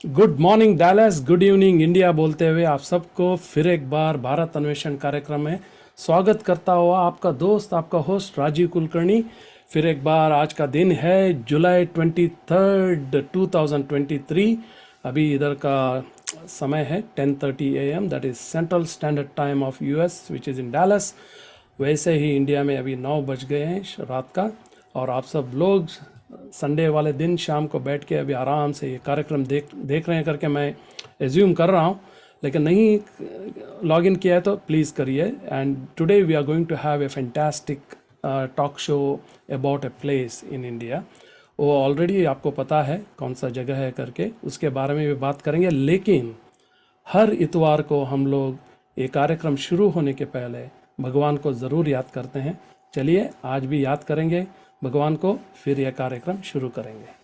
Good morning Dallas, good evening India बोलते हुए आप सबको फिर एक बार भारत अन्वेषण कार्यक्रम में स्वागत करता हुआ आपका दोस्त, आपका होस्ट राजीव कुलकर्णी। फिर एक बार आज का दिन है जुलाई 23 2023। अभी इधर का समय है 10:30 AM, that is central standard time of US which is in Dallas. वैसे ही इंडिया में अभी 9 बज गए हैं रात का। और आप सब लोग संडे वाले दिन शाम को बैठ के अभी आराम से ये कार्यक्रम देख रहे हैं करके मैं एज्यूम कर रहा हूँ। लेकिन नहीं लॉग इन किया है तो प्लीज़ करिए। And today we are going to have a fantastic talk show about a place in India. वो ऑलरेडी आपको पता है कौन सा जगह है करके, उसके बारे में भी बात करेंगे। लेकिन हर इतवार को हम लोग ये कार्यक्रम शुरू होने के पहले भगवान को ज़रूर याद करते हैं। चलिए आज भी याद करेंगे भगवान को, फिर यह कार्यक्रम शुरू करेंगे।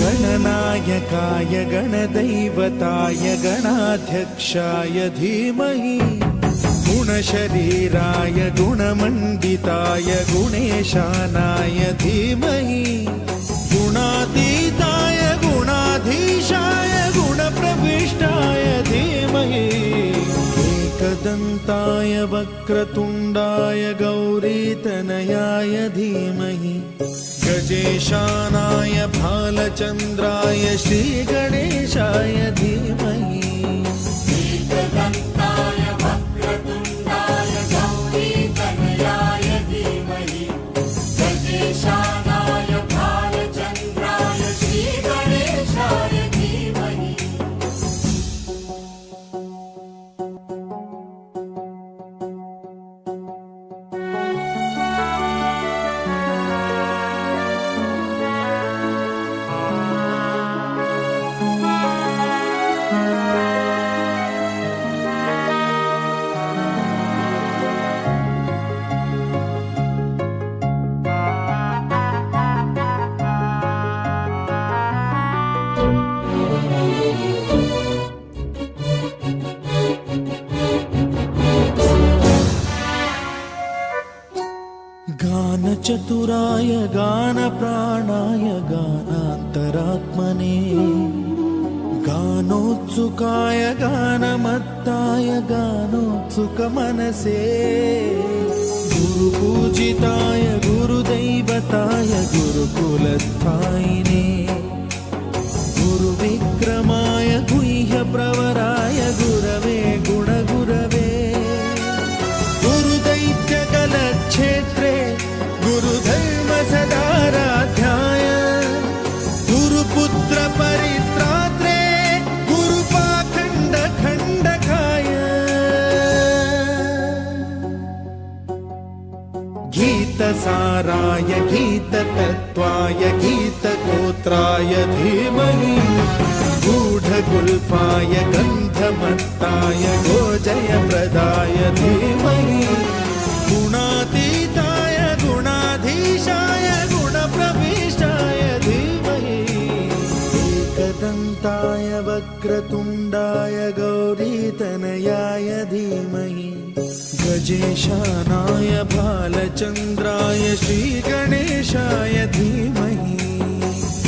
गणनायकाय गणदैवताय गणाध्यक्षाय धीमहि गुणशरीराय गुणमण्डिताय गुणेशानाय धीमहि गुणातीताय गुणाधीशाय गुणप्रविष्टाय धीमहि एकदन्ताय वक्रतुण्डाय गौरीतनयाय धीमहि गजेशानाय भालचन्द्राय श्रीगणेशाय धीमहि एकदन्ताय वक्रतुण्डाय गौरीतनयाय धीमहि गजेशानाय भालचन्द्राय श्रीगणेशाय धीमहि। गानचतुराय गानप्राणाय गानान्तरात्मने गानोत्सुकाय गानमत्ताय गानोत्सुकमनसे गुरुपूजिताय गुरुदैवताय गुरुकुलस्थायिने गुरुविक्रमाय गुह्यप्रवराय गुरवे गुणगुरवे गुरुदैत्यकलक्षेत्रे गुरुधर्म सदाराध्याय गुरुपुत्र परित्रात्रे गुरुपाखण्ड खण्डकाय गीतसाराय गीततत्त्वाय गीतगोत्राय धीमहि गूढगुल्फाय गन्धमत्ताय गोजयप्रदाय धीमहि गुणातीताय गुणाधीशाय गुणप्रविष्टाय धीमहि एकदन्ताय वक्रतुण्डाय गौरीतनयाय धीमहि गजेशानाय भालचन्द्राय श्रीगणेशाय धीमहि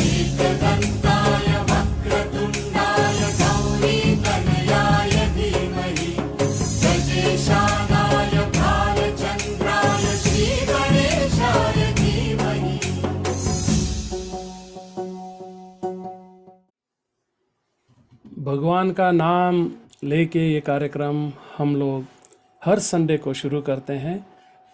एकदन्ताय वक्रतुण्डाय गौरीतनयाय धीमहि गजेशानाय भालचन्द्राय श्रीगणेशाय धीमहि। भगवान का नाम लेके ये कार्यक्रम हम लोग हर संडे को शुरू करते हैं।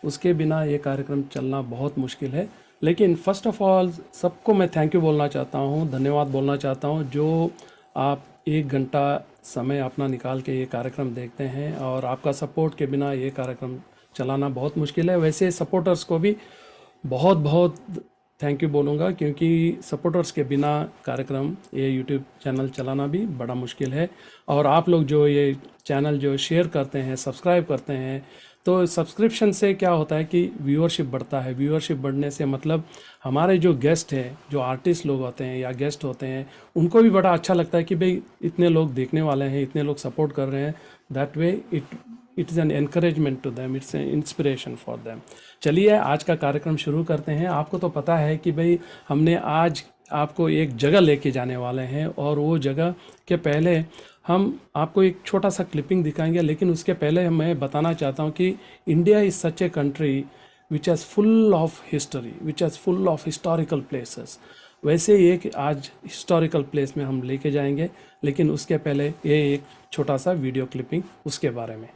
उसके बिना ये कार्यक्रम चलना बहुत मुश्किल है। लेकिन फर्स्ट ऑफ ऑल सबको मैं थैंक यू बोलना चाहता हूँ, धन्यवाद बोलना चाहता हूँ जो आप 1 घंटा समय अपना निकाल के ये कार्यक्रम देखते हैं, और आपका सपोर्ट के बिना ये कार्यक्रम चलाना बहुत मुश्किल है। वैसे सपोर्टर्स को भी बहुत बहुत थैंक यू बोलूँगा, क्योंकि सपोर्टर्स के बिना कार्यक्रम ये यूट्यूब चैनल चलाना भी बड़ा मुश्किल है। और आप लोग जो ये चैनल जो शेयर करते हैं, सब्सक्राइब करते हैं, तो सब्सक्रिप्शन से क्या होता है कि व्यूअरशिप बढ़ता है। व्यूअरशिप बढ़ने से मतलब हमारे जो गेस्ट हैं, जो आर्टिस्ट लोग होते हैं या गेस्ट होते हैं, उनको भी बड़ा अच्छा लगता है कि भाई इतने लोग देखने वाले हैं, इतने लोग सपोर्ट कर रहे हैं। That way it is an encouragement to them, it's an inspiration for them. चलिए आज का कार्यक्रम शुरू करते हैं। आपको तो पता है कि भाई हमने आज आपको एक जगह लेके जाने वाले हैं, और वो जगह के पहले हम आपको एक छोटा सा क्लिपिंग दिखाएंगे। लेकिन उसके पहले मैं बताना चाहता हूँ कि India is such a country which has full of history, which has full of historical places. वैसे ही एक आज हिस्टोरिकल प्लेस में हम लेके जाएंगे, लेकिन उसके पहले ये एक छोटा सा वीडियो क्लिपिंग उसके बारे में।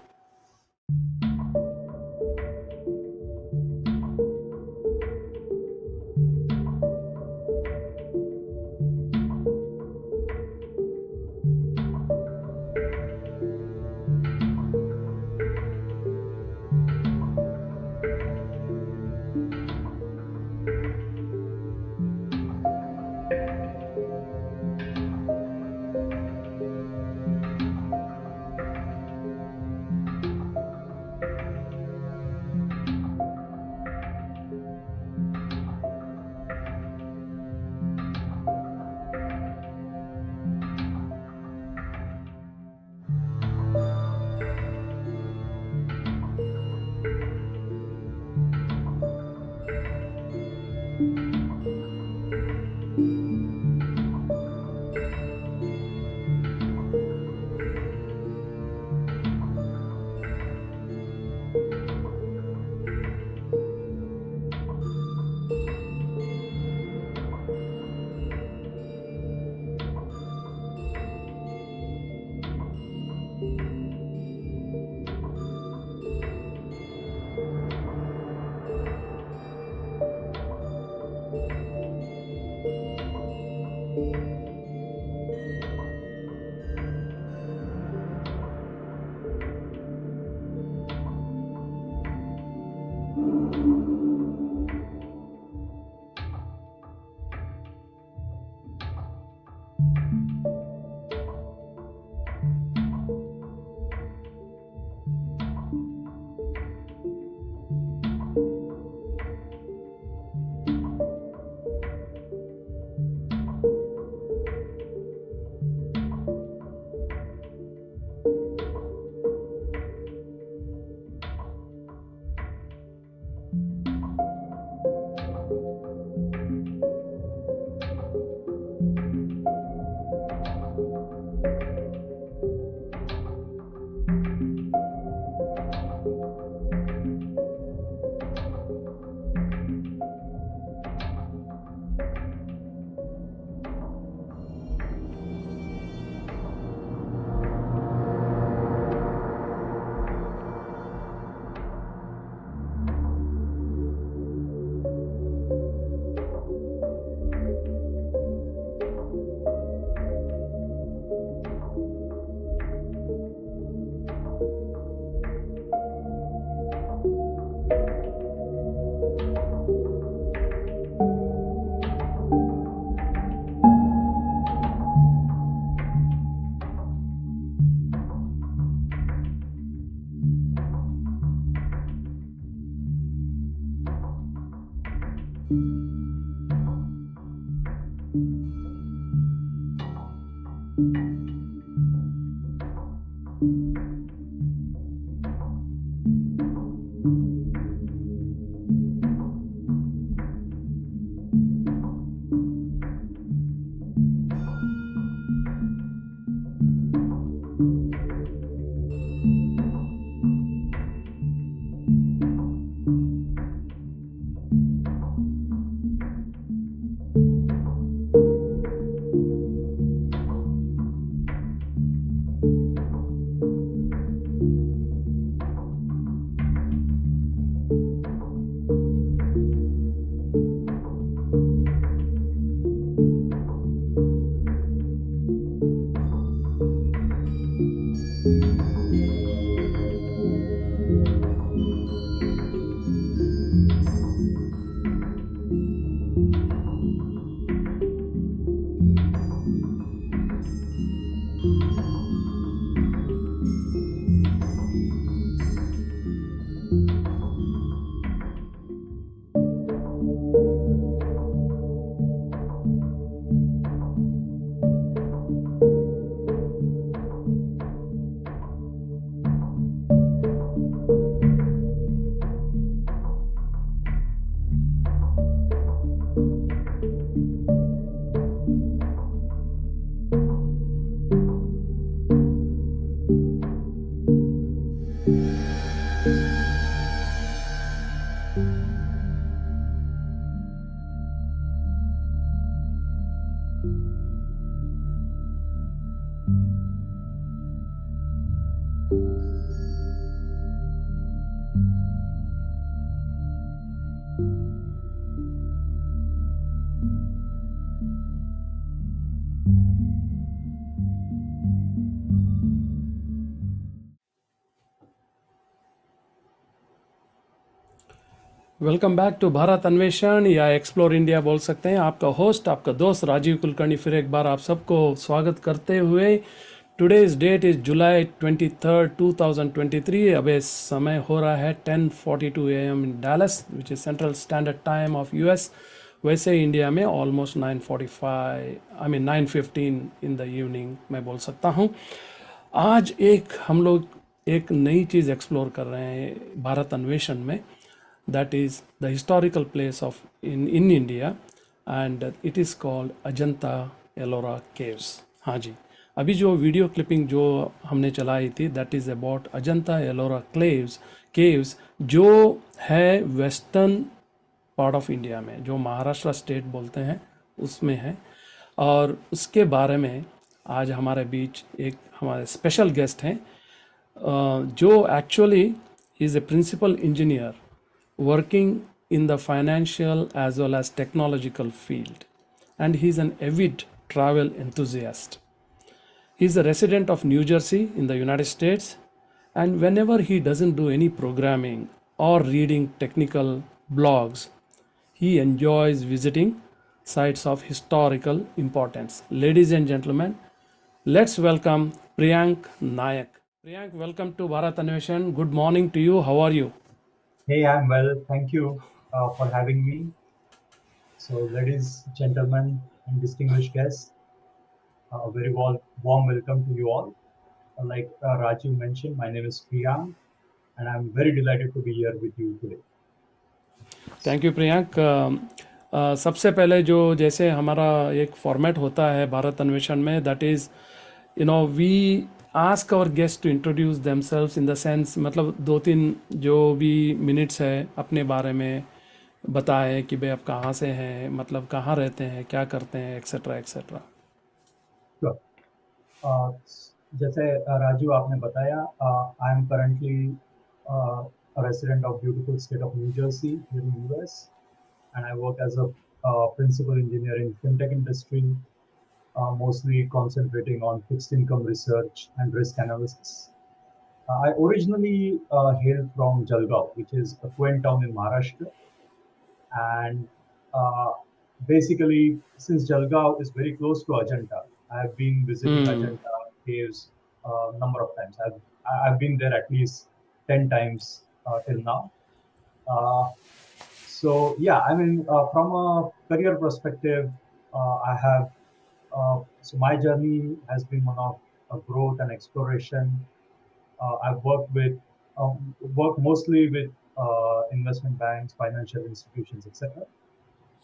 वेलकम बैक टू भारत अन्वेषण या एक्सप्लोर इंडिया बोल सकते हैं। आपका होस्ट, आपका दोस्त राजीव कुलकर्णी फिर एक बार आप सबको स्वागत करते हुए। टुडेज डेट इज़ जुलाई 23 2023। अब इस समय हो रहा है 10:42 AM in Dallas which is central standard time of US. वैसे इंडिया में ऑलमोस्ट 9:15 इन द इवनिंग मैं बोल सकता हूँ। आज हम लोग एक नई चीज़ एक्सप्लोर कर रहे हैं भारत अन्वेषण में। that is the historical place of in India and it is called Ajanta Ellora caves। हाँ जी, अभी जो वीडियो क्लिपिंग जो हमने चलाई थी that is about Ajanta Ellora caves जो है वेस्टर्न पार्ट ऑफ इंडिया में, जो महाराष्ट्र स्टेट बोलते हैं उसमें है। और उसके बारे में आज हमारे बीच एक हमारे स्पेशल गेस्ट हैं जो actually is a principal engineer working in the financial as well as technological field, and he's an avid travel enthusiast. He's a resident of New Jersey in the United States, and whenever he doesn't do any programming or reading technical blogs, he enjoys visiting sites of historical importance. Ladies and gentlemen, let's welcome Priyank Naik. Priyank, welcome to Bharat Anveshan. Good morning to you. How are you? Hey, I'm well. Thank you for having me. So, ladies, gentlemen, and distinguished guests, a very warm welcome to you all. Like Rajiv mentioned, my name is Priyank, and I'm very delighted to be here with you today. Thank you Priyank. सबसे पहले जो जैसे हमारा एक format होता है भारत अन्वेषण में, that is we ask our guest to introduce themselves in the sense, मतलब 2-3 जो भी मिनट्स है अपने बारे में बताएं कि भाई आप कहाँ से हैं, मतलब कहाँ रहते हैं, क्या करते हैं, एक्सेट्रा एक्सेट्रा। Sure. जैसे राजू आपने बताया, I am currently a resident of beautiful state of New Jersey here in US, and I work as a principal engineer in fintech industry, mostly concentrating on fixed income research and risk analysis. I originally hail from Jalgaon, which is a quaint town in Maharashtra. And basically, since Jalgaon is very close to Ajanta, I have been visiting Ajanta caves a number of times. I've been there at least 10 times till now. So yeah, I mean, from a career perspective, I have so my journey has been one of growth and exploration. I've worked mostly with investment banks, financial institutions, etc.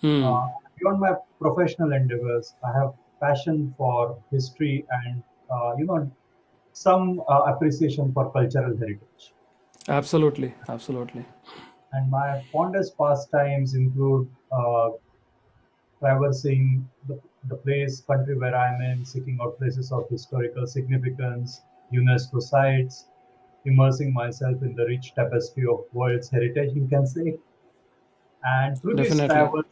Beyond my professional endeavors, I have passion for history and some appreciation for cultural heritage. Absolutely, absolutely. And my fondest pastimes include traversing the country where I'm in, seeking out places of historical significance, UNESCO sites, immersing myself in the rich tapestry of world's heritage, you can say. And through these Definitely. travels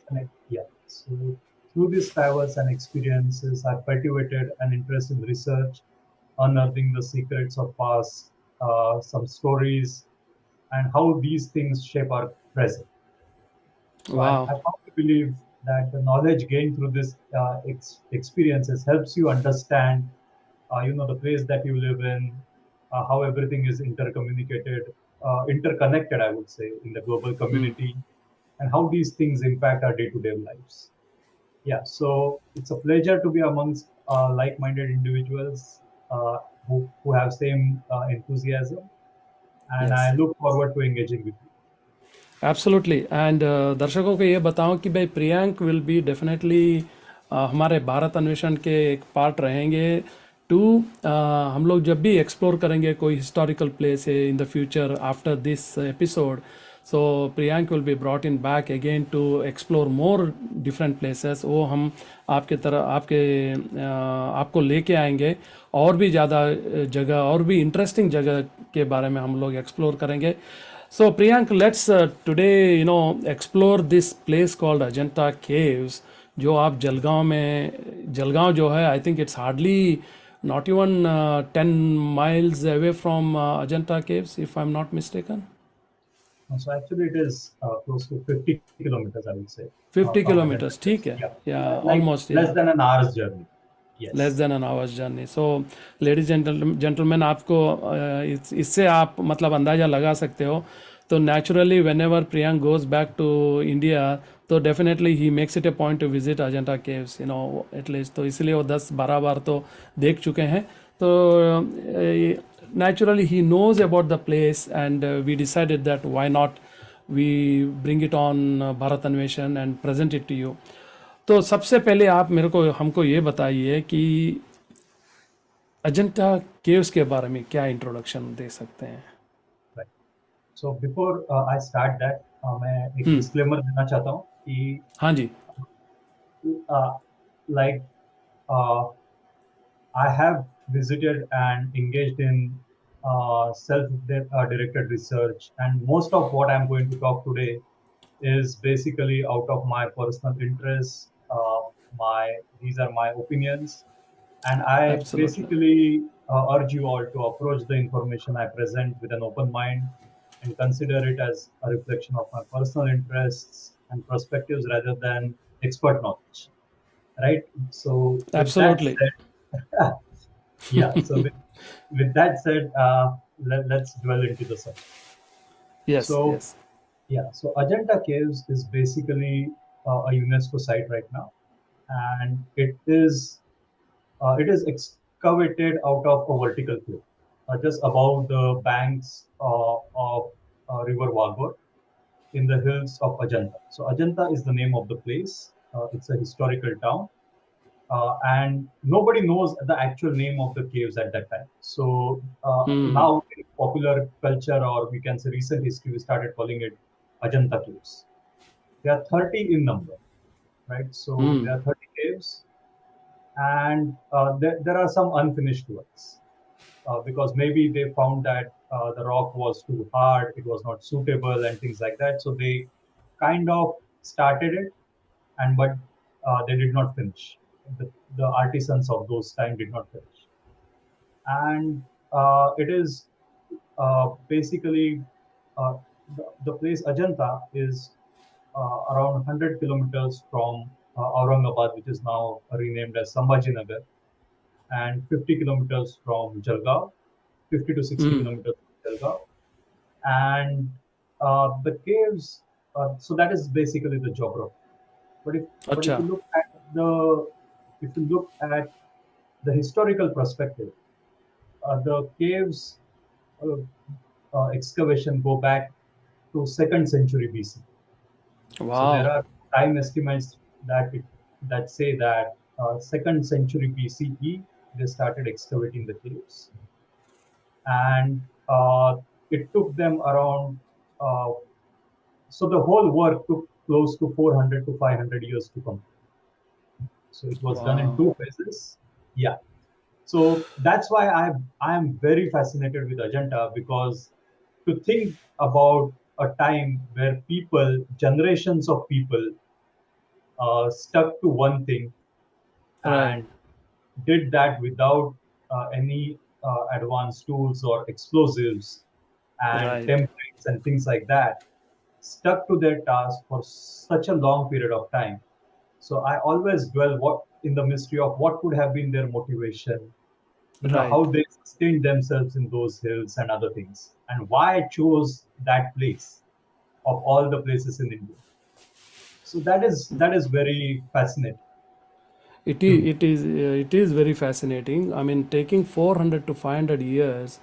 through these travels and experiences, I've cultivated an interest in research, unearthing the secrets of past, some stories, and how these things shape our present. So Wow. I firmly believe that the knowledge gained through this experiences helps you understand, the place that you live in, how everything is interconnected, I would say, in the global community, and how these things impact our day-to-day lives. Yeah, so it's a pleasure to be amongst like-minded individuals who have same enthusiasm, and Yes. I look forward to engaging with you. Absolutely. And दर्शकों को ये बताऊं कि भाई Priyank will be definitely हमारे भारत अन्वेषण के एक पार्ट रहेंगे टू हम लोग जब भी एक्सप्लोर करेंगे कोई हिस्टोरिकल प्लेस है in the future after this episode, So Priyank will be brought in back again to explore more different places. वो हम आपके तरह आपको लेके आएंगे और भी ज़्यादा जगह और भी इंटरेस्टिंग जगह के बारे में हम लोग एक्सप्लोर करेंगे. So Priyank, let's today explore this place called Ajanta Caves. जो आप जलगांव जो है, I think it's hardly not even 10 miles away from Ajanta Caves, if I'm not mistaken. So actually, it is close to 50 kilometers, I would say. 50 from kilometers, Ajanta ठीक Caves. है, Yeah, या like almost, less या than an hour's journey. Less Yes. Than an hour's journey. So ladies gentleman, आपको इससे आप मतलब अंदाज़ा लगा सकते हो. तो naturally whenever Priyank goes back to India, तो definitely he makes it a point to visit Ajanta caves, at least. तो इसलिए वो 10-12 बार तो देख चुके हैं. तो naturally he knows about the place, and we decided that why not we bring it on Bharat Anveshan and present it to you. तो सबसे पहले आप हमको ये बताइए कि अजंता केव्स के बारे में क्या इंट्रोडक्शन दे सकते हैं. Right. So before I start that, मैं एक disclaimer देना चाहता हूँ कि हाँ जी. like I have visited and engaged in self-directed research, and most of what I'm going to talk today is basically out of my personal interests. These are my opinions, and I Absolutely. basically urge you all to approach the information I present with an open mind and consider it as a reflection of my personal interests and perspectives rather than expert knowledge. Right. So with that Absolutely. said, yeah. So with that said, let's dwell into the subject. Yes, So yes. yeah, so Ajanta Caves is basically a UNESCO site right now, and it is excavated out of a vertical cliff, just above the banks of River Wagor in the hills of Ajanta. So Ajanta is the name of the place. It's a historical town, and nobody knows the actual name of the caves at that time. So now, in popular culture, or we can say recent history, we started calling it Ajanta Caves. There are 30 in number, right? So there are 30 caves, and there are some unfinished works because maybe they found that the rock was too hard, it was not suitable, and things like that. So they kind of started it, and but they did not finish. The artisans of those time did not finish, and it is basically uh, the place Ajanta is around 100 kilometers from Aurangabad, which is now renamed as Sambhajinagar, and 50 kilometers from Jalgaon, 50 to 60 kilometers from Jalgaon, and the caves. So that is basically the geography. But if अच्छा. you look at the if you look at the historical perspective, the caves uh, excavation go back to second century BC. So there Wow. are time estimates that say that second century BCE they started excavating the caves, and it took them around. Uh, so the whole work took close to 400 to 500 years to complete. So it was done in Wow. two phases. Yeah. So that's why I am very fascinated with Ajanta, because to think about a time where people, generations of people, stuck to one thing Right. and did that without any advanced tools or explosives and Right. templates and things like that, stuck to their task for such a long period of time. So I always dwell what in the mystery of what could have been their motivation, Right. how they sustained themselves in those hills and other things, and why I chose that place of all the places in India. So that is very fascinating to me. It is very fascinating. I mean, taking 400 to 500 years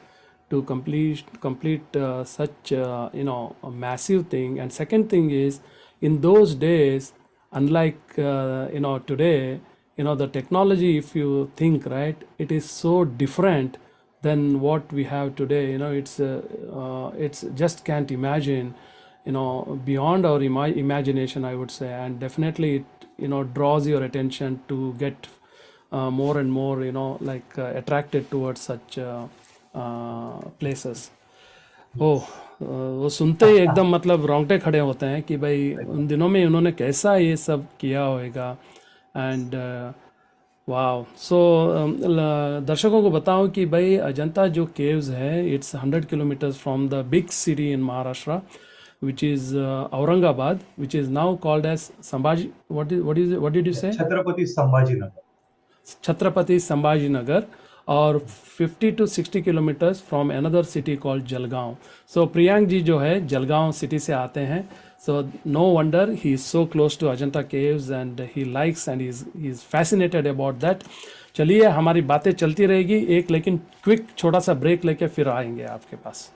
to complete such a massive thing. And second thing is, in those days, unlike today, the technology, if you think right, it is so different than what we have today. It's just can't imagine beyond our imagination, I would say, and definitely it draws your attention to get more and more like attracted towards such places. ओह वो सुनते ही एकदम मतलब रोंगटे खड़े होते हैं कि भाई उन दिनों में उन्होंने कैसा ये सब किया होएगा. एंड वाह. सो दर्शकों को बताऊं कि भाई अजंता जो केव्स है, it's 100 kilometres from the big city in Maharashtra, which is Aurangabad, which is now called as Sambhaji. What did you say? Chhatrapati Sambhajinagar. Chhatrapati Sambhajinagar, और 50 to 60 kilometers from another city called Jalgaon. So Priyank ji जो है Jalgaon city से आते हैं. So no wonder he is so close to Ajanta caves and he likes and he is fascinated about that. चलिए हमारी बातें चलती रहेगी एक, लेकिन क्विक छोटा सा ब्रेक लेके फिर आएंगे आपके पास.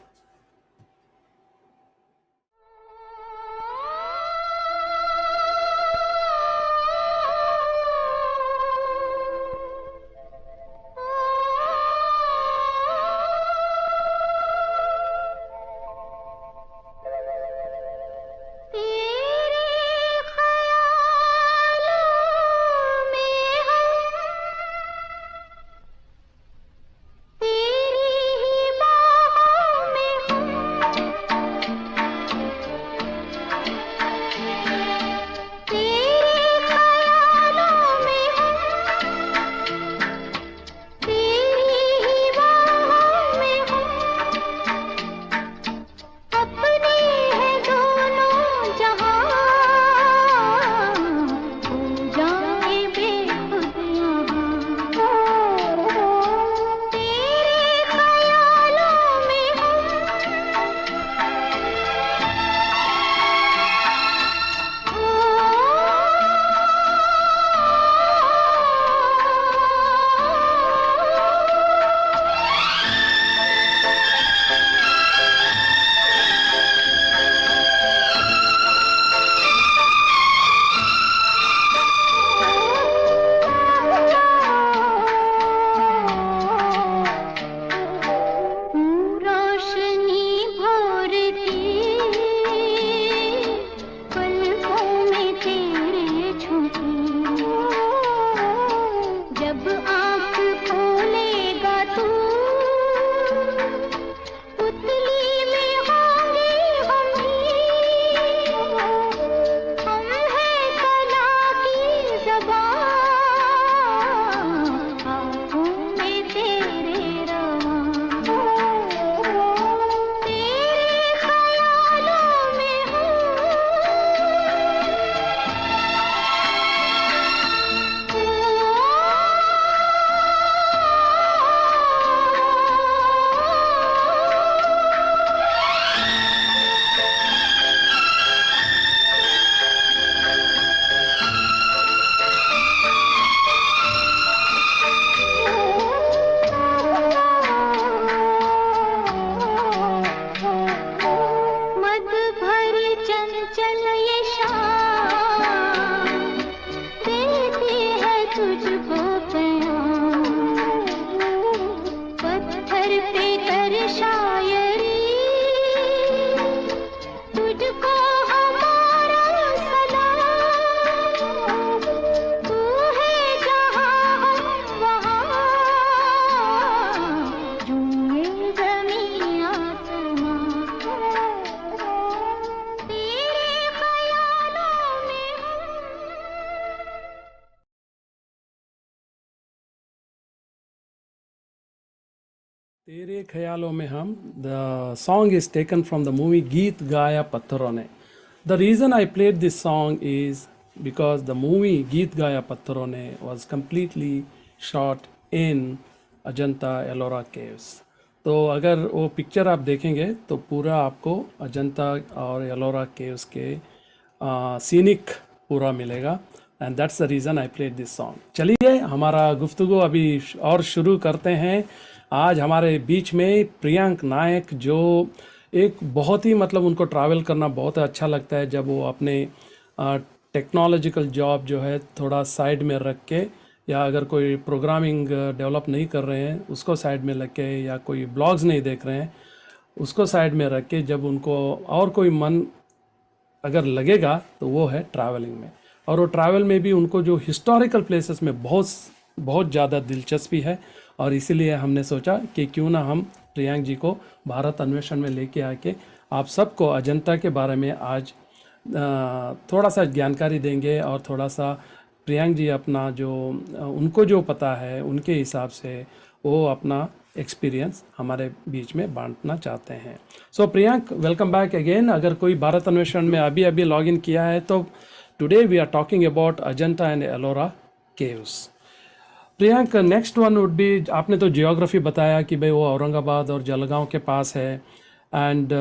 तेरे ख्यालों में हम. The song is taken from the movie गीत गाया पत्थरों ने. The reason I played this song is because the movie गीत गाया पत्थरों ने was completely shot in Ajanta Ellora caves. तो अगर वो पिक्चर आप देखेंगे तो पूरा आपको अजंता और एलोरा caves के सीनिक पूरा मिलेगा. And that's the reason I played this song. चलिए हमारा गुफ्तगू अभी और शुरू करते हैं. आज हमारे बीच में प्रियंक नायक, जो एक बहुत ही मतलब उनको ट्रैवल करना बहुत अच्छा लगता है. जब वो अपने टेक्नोलॉजिकल जॉब जो है थोड़ा साइड में रख के, या अगर कोई प्रोग्रामिंग डेवलप नहीं कर रहे हैं उसको साइड में रख के, या कोई ब्लॉग्स नहीं देख रहे हैं उसको साइड में रख के, जब उनको और कोई मन अगर लगेगा तो वो है ट्रैवलिंग में। और वो ट्रैवल में भी उनको जो हिस्टोरिकल प्लेसेस में बहुत बहुत ज़्यादा दिलचस्पी है। और इसीलिए हमने सोचा कि क्यों ना हम प्रियांक जी को भारत अन्वेषण में लेके आके आप सबको अजंता के बारे में आज थोड़ा सा जानकारी देंगे। और थोड़ा सा प्रियांक जी अपना जो उनको जो पता है उनके हिसाब से वो अपना एक्सपीरियंस हमारे बीच में बांटना चाहते हैं। सो प्रियांक, वेलकम बैक अगेन। अगर कोई भारत अन्वेषण में अभी अभी लॉग इन किया है तो today we are talking about Ajanta and Ellora caves. Priyank, next one would be, आपने तो जियोग्राफी बताया कि भाई वो औरंगाबाद और जलगांव के पास है। And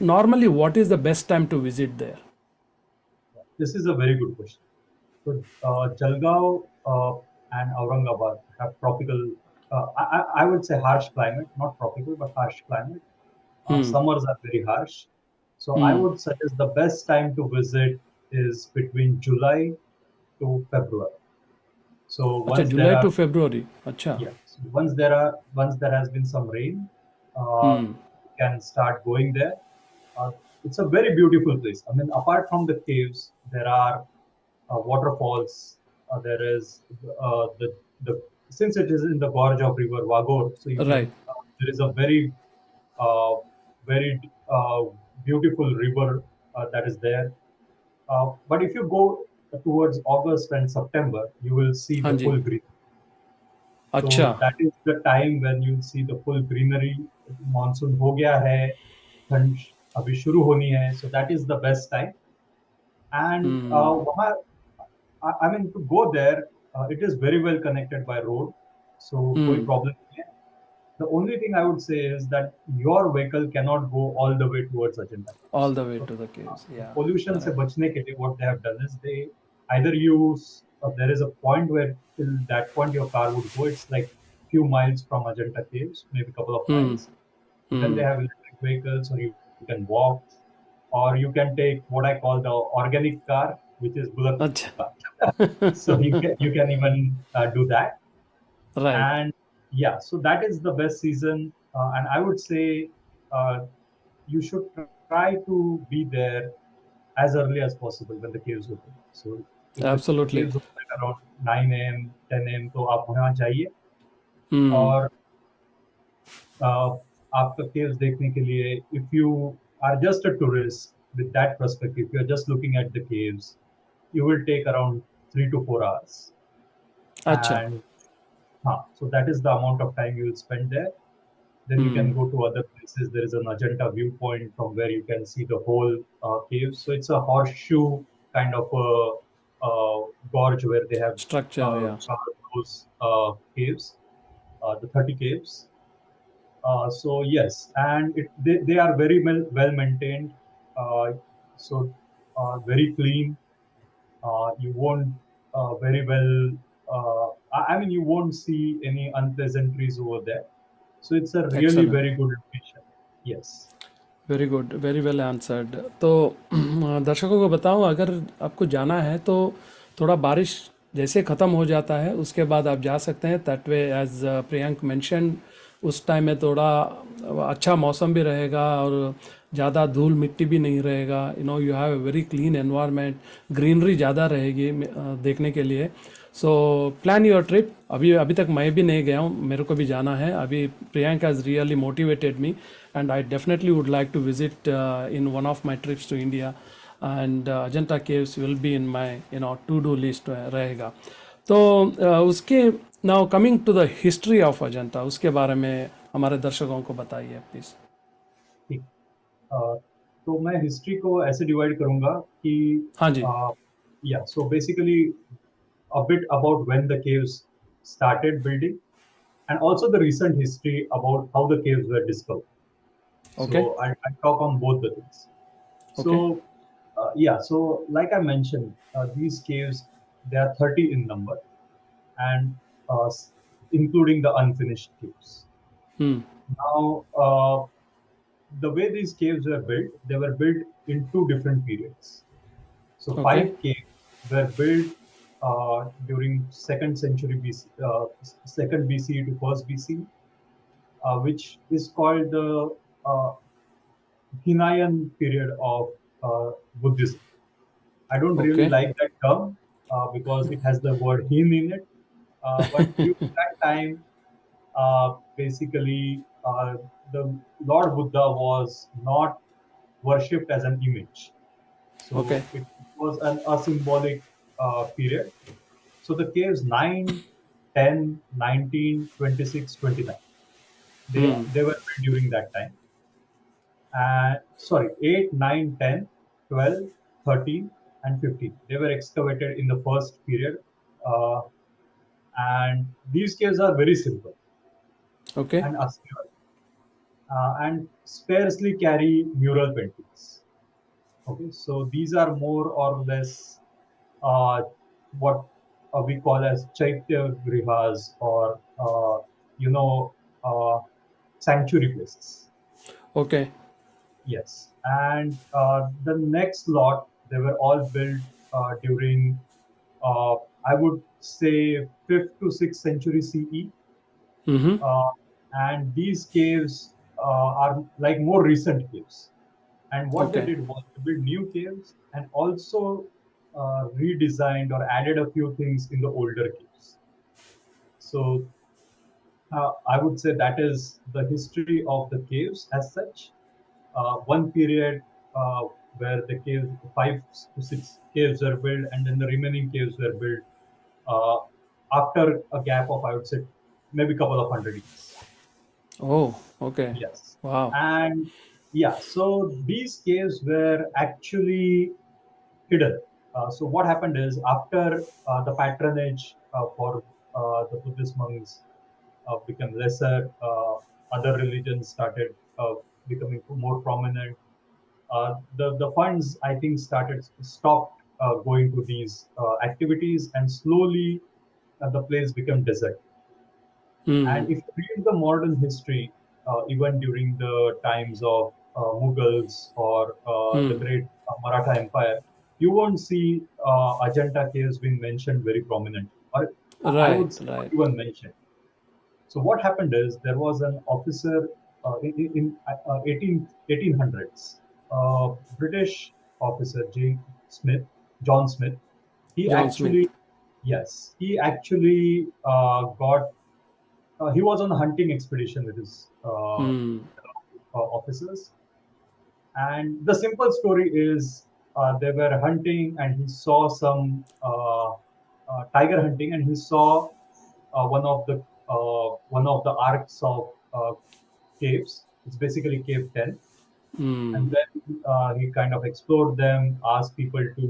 normally what is the best time to visit there? This is a very good question. So, Jalgaon and Aurangabad have tropical, I would say harsh climate, not tropical, but harsh climate. Summers are very harsh. So, I would suggest the best time to visit is between July to February. So, अच्छा, once there July are to February, अच्छा। yeah. So once there has been some rain, you can start going there. Uh, it's a very beautiful place. I mean, apart from the caves, there are waterfalls. There is the since it is in the gorge of River Vagor, so you right. can there is a uh, very beautiful river that is there. But if you go towards August and September, you will see हाँ the ji. full green. अच्छा। So that is the time when you see the full greenery. Monsoon हो गया है, ठंड अभी शुरू होनी है. So that is the best time. And वहाँ, I mean to go there, it is very well connected by road. So कोई problem नहीं है. The only thing I would say is that your vehicle cannot go all the way towards Ajanta Caves. All the way So, to the caves, या। pollution से correct. बचने के लिए what they have done is they either use there is a point where till that point your car would go. It's like few miles from Ajanta Caves, maybe a couple of miles. Then they have electric vehicles, or you can walk, or you can take what I call the organic car, which is bullock अच्छा। car. So you can even do that. Right. And yeah, so that is the best season. And I would say uh, you should try to be there as early as possible when the caves open. So if the absolutely. caves open at around 9 a.m., 10 a.m., तो आप वहाँ जाइए. और uh, आपका caves देखने के लिए, if you are just a tourist with that perspective, you are just looking at the caves, you will take around 3 to 4 hours. अच्छा। And so that is the amount of time you will spend there. Then you can go to other places. There is an Ajanta viewpoint from where you can see the whole cave. So it's a horseshoe kind of a gorge where they have structure, या। carved those caves, the 30 caves. So yes, and they are very well maintained. Uh, so very clean. You won't very well. I mean, you won't see any unpleasantries over there. So it's a really excellent. very good location. Yes. Very good, very well answered. तो दर्शकों को बताऊं, अगर आपको जाना है तो थोड़ा बारिश जैसे ख़त्म हो जाता है उसके बाद आप जा सकते हैं। That way as Priyank mention, उस टाइम में थोड़ा अच्छा मौसम भी रहेगा और ज़्यादा धूल मिट्टी भी नहीं रहेगा। You have a very clean environment, greenery ज़्यादा रहेगी देखने के लिए। So plan your trip. अभी अभी तक मैं भी नहीं गया हूँ, मेरे को भी जाना है। अभी Priyank has really motivated me and I definitely would like to visit in one of my trips to India. And Ajanta caves will be in my to do list रहेगा। तो उसके now coming to the history of Ajanta, उसके बारे में हमारे दर्शकों को बताइए प्लीज़। ठीक. तो मैं हिस्ट्री को ऐसे डिवाइड करूंगा कि हाँ जी। yeah, so basically a bit about when the caves started building, and also the recent history about how the caves were discovered. Okay. So I'll talk on both the things. Okay. So yeah, so like I mentioned, these caves, they are 30 in number, and including the unfinished caves. Now, the way these caves were built, they were built in two different periods. So okay. 5 caves were built during second century BC, second BC to first BC, which is called the Hinayan period of Buddhism. I don't really Okay. like that term because it has the word "hin" in it. But during that time, basically, the Lord Buddha was not worshipped as an image. Okay. So it was an asymbolic period. So the caves 9, 10, 19, 26, 29, Hmm. they were built during that time. Sorry, 8, 9, 10, 12, 13, and 15. They were excavated in the first period. Uh, and these caves are very simple Okay. and austere and sparsely carry mural paintings. Okay, so these are more or less uh, what we call as Chaitya Grihas or, you know, uh, sanctuary places. Okay. Yes, and the next lot they were all built during uh, I would say 5th to 6th century CE, Mm-hmm. uh, and these caves are like more recent caves. And what they Okay. did was to build new caves and also redesigned or added a few things in the older caves. So I would say that is the history of the caves as such. One period uh, where the caves, 5 to 6 caves were built, and then the remaining caves were built uh, after a gap of, I would say, maybe a couple of 100 years. Oh, okay. Yes. Wow. And yeah, so these caves were actually hidden. So what happened is after the patronage for the Buddhist monks became lesser, other religions started becoming more prominent. The funds, I think, stopped going to these activities, and slowly the place became desert. Hmm. And if you read the modern history, even during the times of Mughals or the Hmm. great Maratha Empire, you won't see Ajanta caves being mentioned very prominently, or I Right. would say not Right. even mentioned. So what happened is there was an officer in 1800s, British officer John Smith. He John Smith. actually, yes, he actually he was on a hunting expedition with his Hmm. officers. And the simple story is they were hunting and he saw some tiger hunting, and he saw one of the arcs of caves. It's basically cave 10. Hmm. And then he kind of explored them, asked people to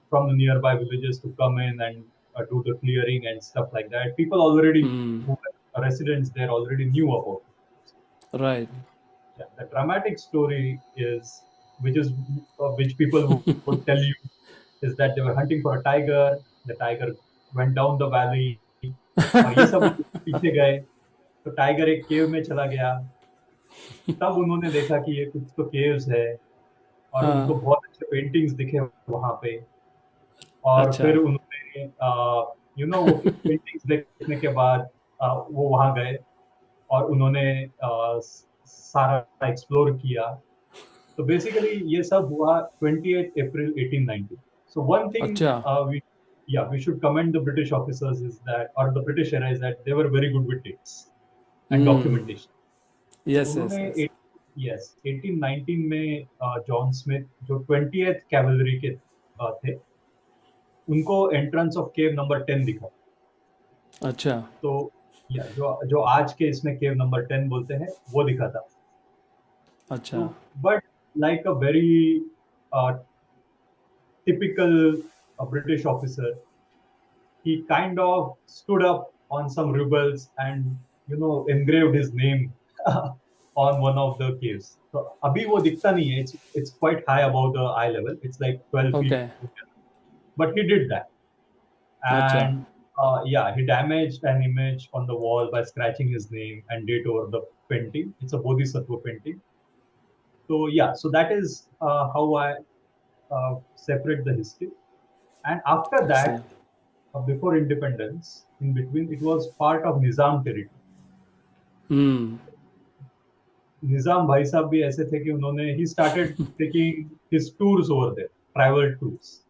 from the nearby villages to come in and do the clearing and stuff like that. People already Hmm. who were residents there already knew about it. Right. Yeah, the dramatic story is, which people would tell you, is that they were hunting for a tiger. The tiger went down the valley, और ये सब लोग पीछे गए, तो tiger एक केव में चला गया. तब उन्होंने देखा कि ये कुछ तो केव्स है, और हाँ. उनको बहुत अच्छे पेंटिंग्स दिखे वहां पे. और अच्छा. फिर उन्होंने वो पेंटिंग्स देखने के बाद वो वहां गए और उन्होंने सारा एक्सप्लोर किया. तो बेसिकली ये सब हुआ 28 अप्रैल 1890. सो वन थिंग अच्छा. We yeah, we should commend the British officers is that, or the British era, is that they were very good with dates and Hmm. documentation. So Yes. Yes. उन्होंने Yes. yes 1819 में John Smith जो 20th cavalry के थे, उनको entrance of cave number 10 दिखा. अच्छा. तो या जो जो आज के इसमें केव नंबर 10 बोलते हैं वो दिखा था. अच्छा. तो but like a very typical British officer, he kind of stood up on some rebels and engraved his name on one of the caves. So अभी वो दिखता नहीं है. It's quite high above the eye level. It's like 12 feet. Okay. But he did that, अच्छा. and yeah, he damaged an image on the wall by scratching his name and date over the painting. It's a Bodhisattva painting. So yeah, so that is how I separate the history. And after that, Excellent. before independence, in between, it was part of Nizam territory. Hmm. निजाम भाई साहब भी ऐसे थे कि उन्होंने he started taking his tours over there, travel tours.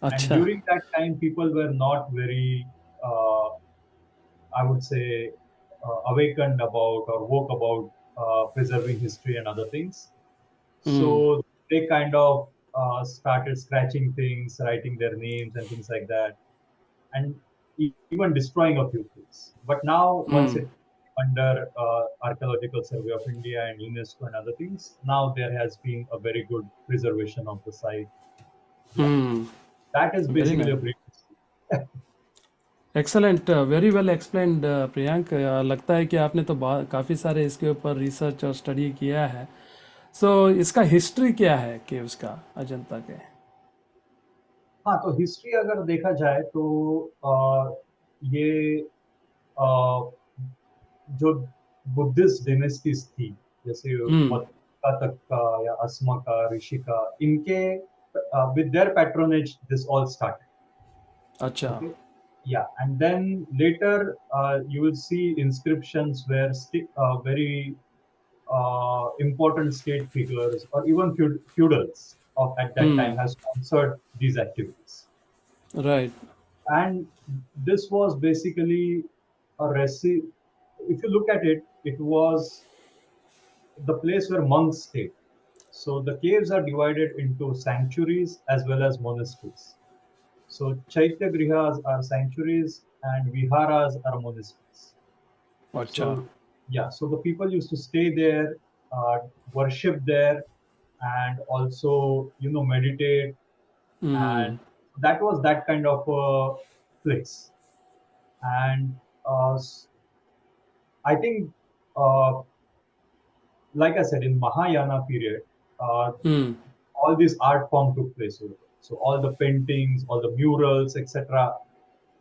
And अच्छा. during that time, people were not very, I would say, awakened about or woke about preserving history and other things. Hmm. So they kind of started scratching things, writing their names and things like that, and even destroying a few things. But now, once Hmm. it under Archaeological Survey of India and UNESCO and other things, now there has been a very good preservation of the site. Yeah, Hmm. that is Very basically a nice. brief. Excellent, very well explained Priyank. लगता है कि आपने तो काफ़ी सारे इसके ऊपर research और स्टडी किया है. सो इसका हिस्ट्री क्या है केव्स का, अजंता के? हाँ, तो हिस्ट्री अगर देखा जाए तो ये अ, जो बुद्धिस्ट डिनेस्टीज थी, जैसे हम्म. मक्का तक का या अस्मा का, ऋषि का, इनके with their patronage this all started. अच्छा. Okay, yeah, and then later you will see inscriptions where very important state figures or even feudals of at that time hmm. has sponsored these activities. Right. And this was basically a reci. If you look at it, it was the place where monks stayed. So the caves are divided into sanctuaries as well as monasteries. So Chaitya Grihas are sanctuaries and Viharas are monasteries. अच्छा. So yeah, so the people used to stay there, worship there, and also meditate, hmm. and that was that kind of a place. And I think, uh, like I said, in Mahayana period, uh, hmm. all this art form took place over there. So all the paintings, all the murals, etc.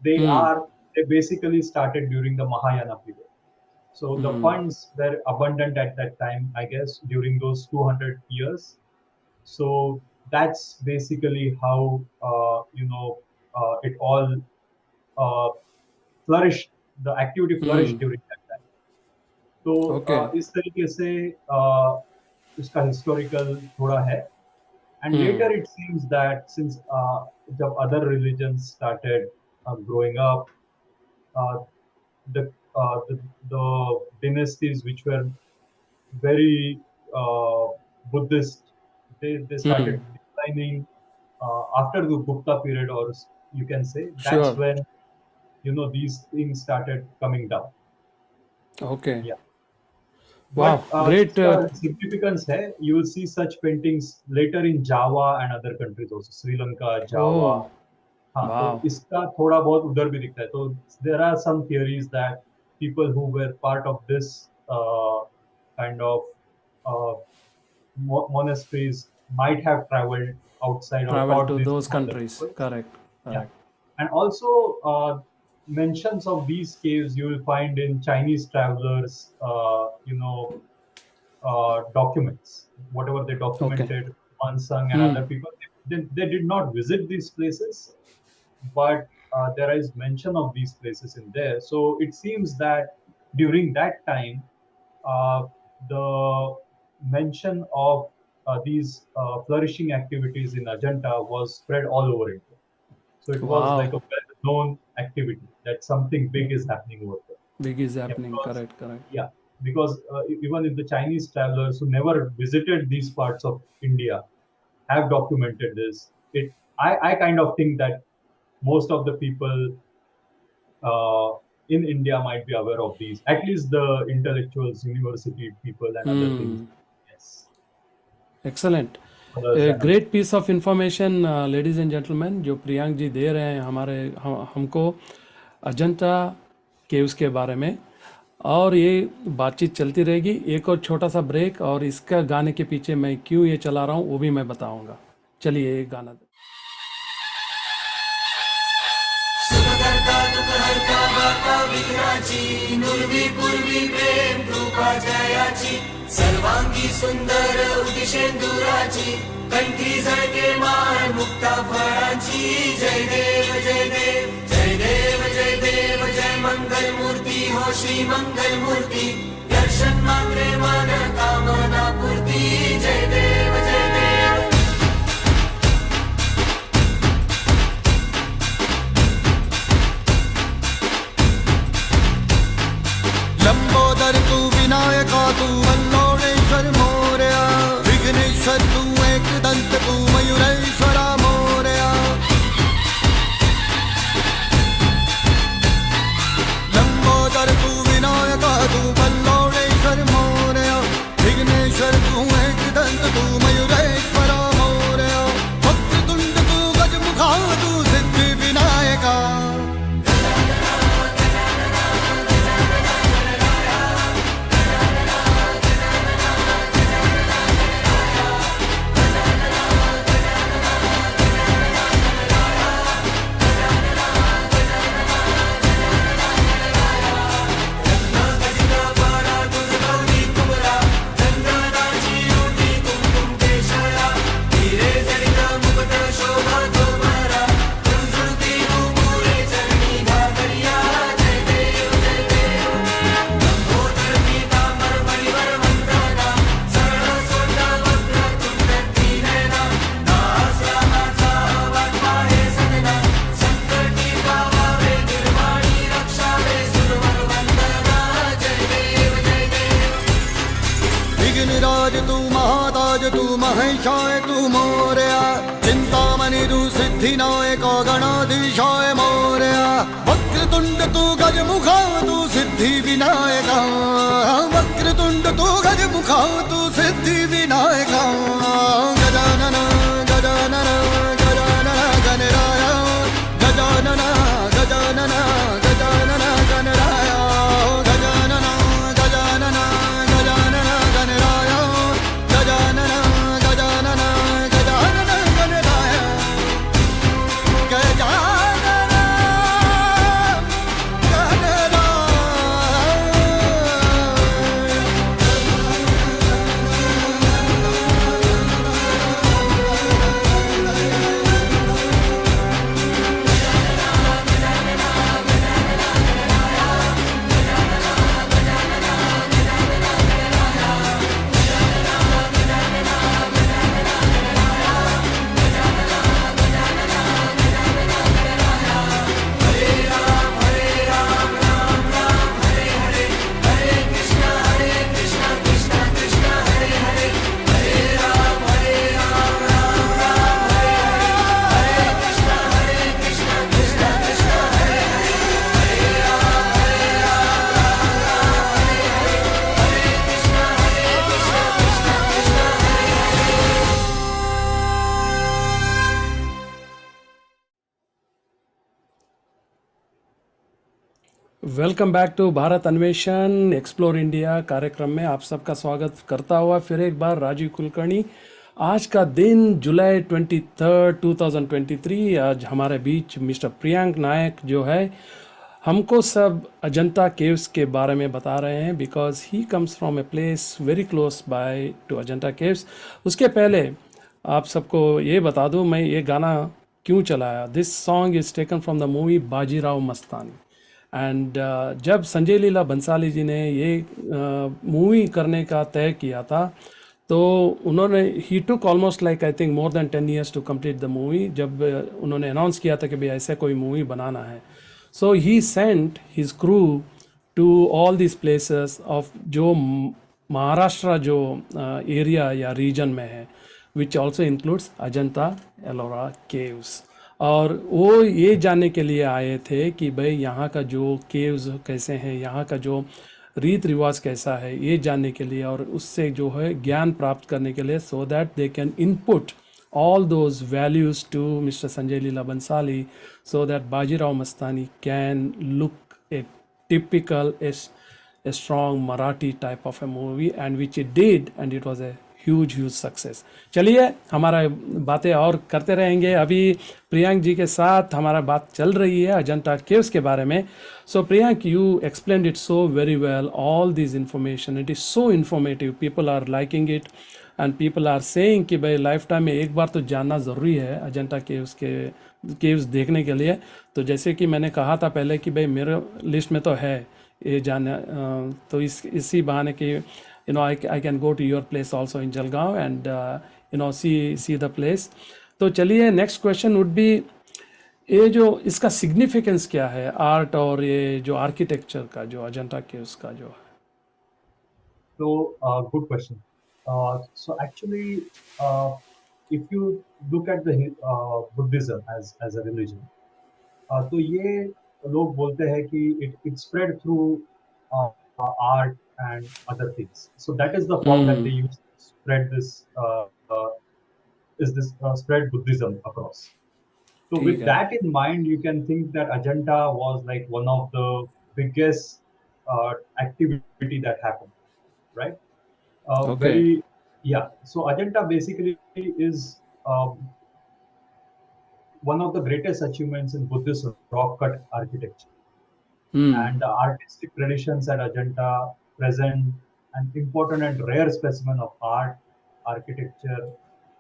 They hmm. are they basically started during the Mahayana period. So the hmm. funds were abundant at that time, I guess, during those 200 years. So that's basically how it all uh, flourished. The activity flourished hmm. during that time. तो okay. इस तरीके से इसका historical थोड़ा है. And hmm. later it seems that since the other religions started growing up, uh, the, the dynasties which were very Buddhist, they hmm. started declining after the Gupta period, or you can say that's sure. when these things started coming down. Okay. Yeah. वाह, But great. इसका significance है, you will see such paintings later in Java and other countries also, Sri Lanka, Java. ओह. हाँ, तो वाह. इसका थोड़ा बहुत उधर भी दिखता है. तो there are some theories that people who were part of this kind of uh, monasteries might have traveled outside or travel taught to this those to other countries. people. Correct. Yeah. Correct. And also mentions of these caves you will find in Chinese travelers, documents, whatever they okay. documented, Mansang and hmm. other people, they did not visit these places, but there is mention of these places in there. So it seems that during that time, uh, the mention of these flourishing activities in Ajanta was spread all over India. So it was वाह. like a well-known activity that something big is happening over there. Big is Yeah, happening. because correct. Correct. yeah, because even if the Chinese travelers who never visited these parts of India have documented this, I kind of think that most of the people in India might be aware of these. At least the intellectuals, university people, and other things. Hmm. Yes, excellent. scholars and other. Great piece of information ladies and gentleman, जो प्रियांक जी दे रहे हैं हमको Ajanta caves के बारे में. और ये बातचीत चलती रहेगी. एक और छोटा सा ब्रेक, और इसका गाने के पीछे मैं क्यों ये चला रहा हूँ वो भी मैं बताऊंगा. चलिए एक गाना. सुखकर्ता दुःखहर्ता वार्ता विघ्नाची नुर्वी पूर्वी प्रेम कृपा जयाची सर्वांगी सुंदर उदिशेंदुराची कंठी झळके माळ मुक्ता फळाची जय देव जय देव जय देव जय देव जय मंगल मूर्ती हो श्री मंगल मूर्ती दर्शन मात्रे मन काम तू वल्लोळेश्वर मोरया, विघ्नेश्वर तू एकदंत तू मयुरेश्वरा मोरया, लंबोदर तू विनायका तू वल्लोळेश्वर मोरया, विघ्नेश्वर तू एकदंत तू मयुरेश्वरा मोरया, वक्रतुंड तू गजमुखा तू सिद्धि विनायका, विघ्नराज तू महाताज तू महेशाय तू मोरया, चिंतामणि तू सिद्धिनायक गणाधीशाय मोरया, वक्रतुंड तू गजमुखा तू सिद्धि विनायका, वक्रतुंड तू गजमुखा तू Siddhi Vinayaka, Gajanan Gajanan Gajanan Ganaraya, Gajanan Gajanan Gajanan Ganaraya, Gajanan Gajanan Gajanan Ganaraya, Gajanan Gajanan Gajanan Ganaraya, Gajanan welcome back to Bharat Anveshan explore India कार्यक्रम में आप सबका स्वागत करता हुआ फिर एक बार राजीव कुलकर्णी। आज का दिन जुलाई 23, 2023। आज हमारे बीच मिस्टर प्रियंक नायक जो है हमको सब अजंता केव्स के बारे में बता रहे हैं, because he comes from a place very close by two Ajanta caves. उसके पहले आप सबको ये बता दूं मैं ये गाना क्यों चलाया। This song is taken from the movie Bajirao Mastani. And जब संजय लीला बंसाली जी ने ये मूवी करने का तय किया था तो उन्होंने he took almost like I think more than 10 years to complete the movie. जब उन्होंने अनाउंस किया था कि भाई ऐसे कोई मूवी बनाना है, so he sent his crew to all this places of जो महाराष्ट्र जो एरिया या रीजन में है, which also includes Ajanta Ellora caves. और वो ये जानने के लिए आए थे कि भाई यहाँ का जो केव्स कैसे हैं, यहाँ का जो रीत रिवाज कैसा है, ये जानने के लिए और उससे जो है ज्ञान प्राप्त करने के लिए, so that they can input all those values to Mr. Sanjay Leela Bansali, so that Bajirao Mastani can look a typical a strong Marathi type of a movie, and which it did, and it was a huge success। चलिए हमारा बातें और करते रहेंगे। अभी प्रियंक जी के साथ हमारा बात चल रही है अजंता केव्स के बारे में। So Priyank, you explained it so very well, all this information, it is so informative, people are liking it and people are saying कि भाई लाइफ टाइम में एक बार तो जानना ज़रूरी है अजंता केव्स देखने के लिए। तो जैसे कि मैंने कहा था पहले कि भाई मेरे लिस्ट में तो है ये जानना, तो इसी बहाने कि you know I can go to your place also in Jalgaon and you know see the place। तो चलिए नेक्स्ट क्वेश्चन वुड बी, ये जो इसका सिग्निफिकेंस क्या है आर्ट और ये जो आर्किटेक्चर का जो अजंता केव्स का जो है। So, good question. So actually, uh, if you look at the Buddhism as a religion, तो ये लोग बोलते हैं कि it spread through art and other things. So that is the form that they Hmm. use to spread this spread Buddhism across. So ठीक with है. that in mind, you can think that Ajanta was like one of the biggest activity that happened, right? Okay. Very yeah. So Ajanta basically is one of the greatest achievements in Buddhist rock cut architecture. Hmm. And the artistic traditions at Ajanta present an important and rare specimen of art, architecture,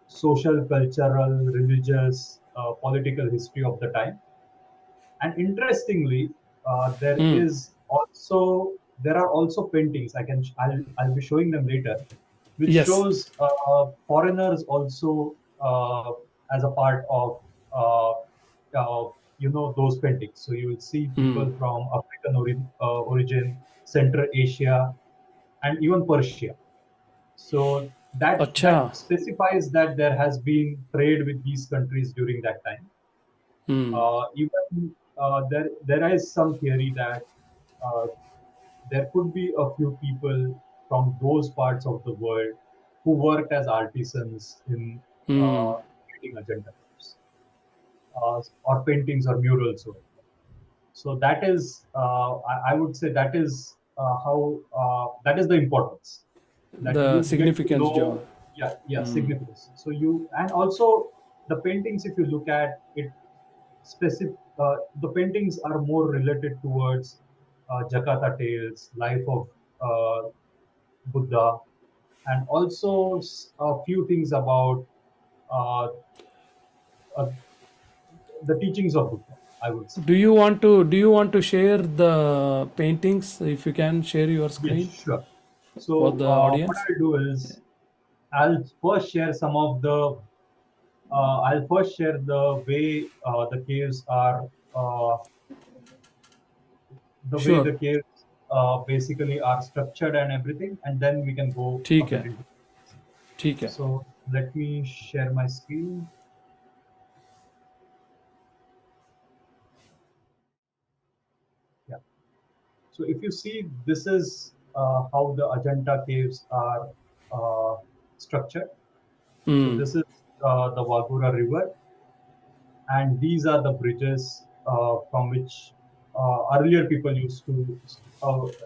social, cultural, religious, political history of the time. And interestingly, Hmm. there are also paintings. I'll be showing them later, which Yes. shows foreigners also as a part of uh, those paintings. So you will see Hmm. people from African origin, Central Asia, and even Persia. So अच्छा. that specifies that there has been trade with these countries during that time. Hmm. Even there is some theory that uh, there could be a few people from those parts of the world who worked as artisans in Hmm. creating agenda or paintings or murals. So that is, I would say, that is how that is the importance that The you get to significance जो. know. Yeah, yeah, Hmm. significance. So you and also the paintings, if you look at it specific the paintings are more related towards Jakarta tales, life of Buddha, and also a few things about uh, uh, the teachings of Buddha, I would say. Do you want to share the paintings if you can share your Yes, screen sure. for So the what audience? I'll do is I'll first share some of the I'll first share the way the way Sure. the caves basically are structured and everything, and then we can go a ठीक bit है. into. ठीक है. So let me share my screen. Yeah. So if you see, this is how the Ajanta caves are uh, structured. So Hmm. this is the Wagura River, and these are the bridges from which earlier people used to.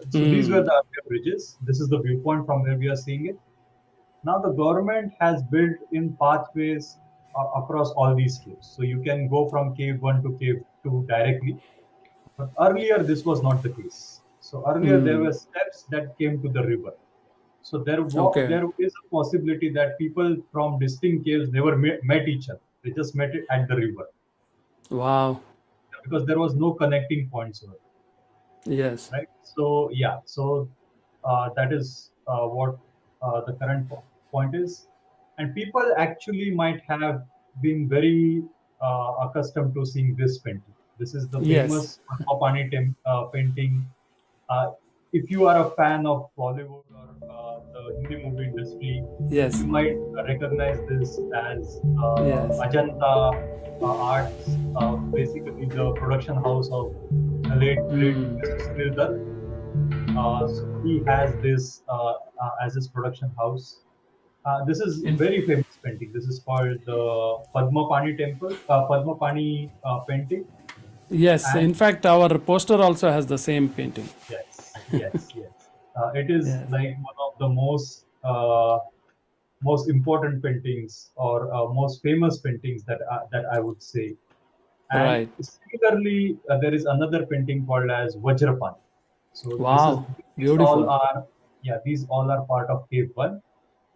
So these were Hmm. the earlier bridges. This is the viewpoint from where we are seeing it. Now the government has built in pathways across all these caves. So you can go from cave 1 to cave 2 directly. But earlier this was not the case. So earlier there Hmm. were steps that came to the river. So Okay. there is a possibility that people from distinct caves never met each other. They just met it at the river Wow. because there was no connecting points over Yes. there, right? So yeah, so that is what the current point is, and people actually might have been very accustomed to seeing this painting. This is the Yes. famous Padmapani painting. Uh, if you are a fan of Bollywood or the Hindi movie industry, Yes. you might recognize this as Yes. Ajanta Arts, basically the production house of the late great Hmm. Mr. Sunil Dutt. So he has this as his production house. This is In, very famous painting. This is called the Padmapani Temple, Padmapani painting, yes. and In fact, our poster also has the same painting. yes, yes, yes. It is Yes. like one of the most important paintings or most famous paintings that I would say. And Right. similarly, there is another painting called as Vajrapani. So Wow. these all Beautiful. are yeah, these all are part of Cave One.